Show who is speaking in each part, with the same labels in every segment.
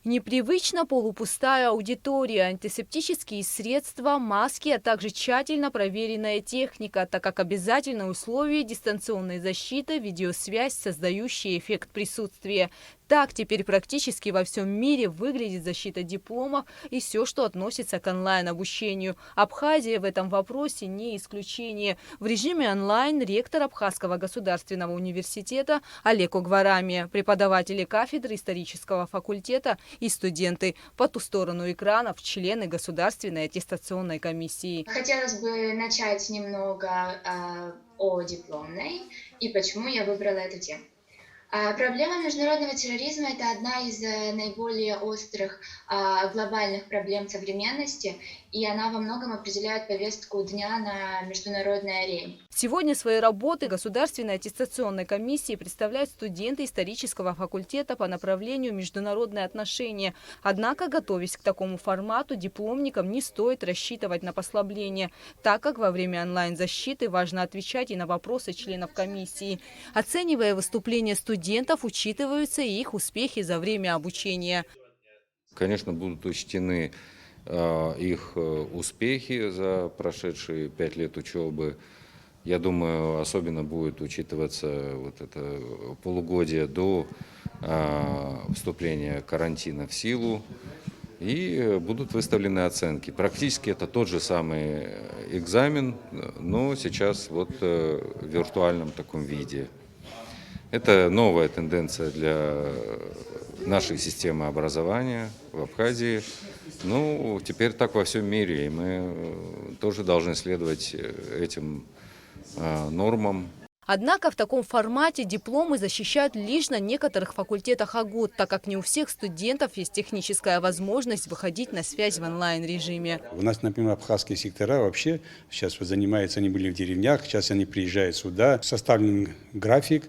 Speaker 1: Непривычно полупустая аудитория, антисептические средства, маски, а также тщательно проверенная техника, так как обязательное условие дистанционной защиты – видеосвязь, создающая эффект присутствия. Так теперь практически во всем мире выглядит защита дипломов и все, что относится к онлайн-обучению. Абхазия в этом вопросе не исключение. В режиме онлайн ректор Абхазского государственного университета Олег Огварамия, преподаватели кафедры исторического факультета и студенты. По ту сторону экранов члены Государственной аттестационной комиссии.
Speaker 2: Хотелось бы начать немного о дипломной и почему я выбрала эту тему. Проблема международного терроризма – это одна из наиболее острых глобальных проблем современности, и она во многом определяет повестку дня на международной арене.
Speaker 1: Сегодня свои работы Государственной аттестационной комиссии представляют студенты исторического факультета по направлению международные отношения. Однако, готовясь к такому формату, дипломникам не стоит рассчитывать на послабление, так как во время онлайн-защиты важно отвечать и на вопросы членов комиссии. Оценивая выступления студентов, учитываются и их успехи за время обучения.
Speaker 3: Конечно, будут учтены их успехи за прошедшие 5 лет учебы. Я думаю, особенно будет учитываться вот это полугодие до вступления карантина в силу. И будут выставлены оценки. Практически это тот же самый экзамен, но сейчас вот в виртуальном таком виде. Это новая тенденция для нашей системы образования в Абхазии. Ну, теперь так во всем мире, и мы тоже должны следовать этим нормам.
Speaker 1: Однако в таком формате дипломы защищают лишь на некоторых факультетах АГУ, так как не у всех студентов есть техническая возможность выходить на связь в онлайн-режиме.
Speaker 4: У нас, например, абхазские сектора вообще сейчас вот занимаются, они были в деревнях, сейчас они приезжают сюда. Составлен график,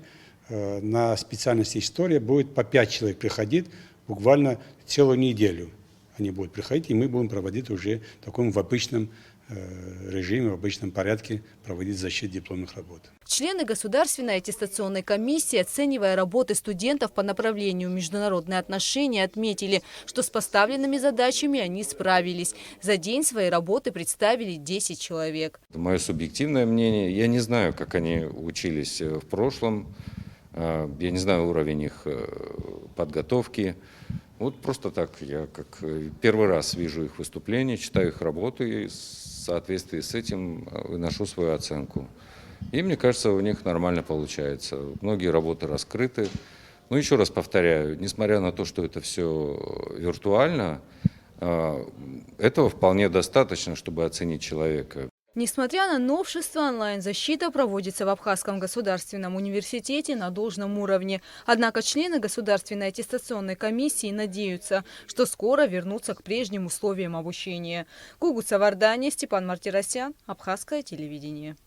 Speaker 4: на специальности история будет по 5 человек приходить буквально целую неделю. Они будут приходить, и мы будем проводить уже в таком в обычном режиме, в обычном порядке проводить защиту дипломных работ.
Speaker 1: Члены Государственной аттестационной комиссии, оценивая работы студентов по направлению международные отношения, отметили, что с поставленными задачами они справились. За день своей работы представили 10 человек.
Speaker 3: Мое субъективное мнение, я не знаю, как они учились в прошлом, я не знаю уровень их подготовки. Вот просто так, я как первый раз вижу их выступления, читаю их работы и в соответствии с этим выношу свою оценку. И мне кажется, у них нормально получается. Многие работы раскрыты. Но еще раз повторяю, несмотря на то, что это все виртуально, этого вполне достаточно, чтобы оценить человека.
Speaker 1: Несмотря на новшества, онлайн-защита проводится в Абхазском государственном университете на должном уровне. Однако члены Государственной аттестационной комиссии надеются, что скоро вернутся к прежним условиям обучения. Кугут Савардания, Степан Мартиросян, Абхазское телевидение.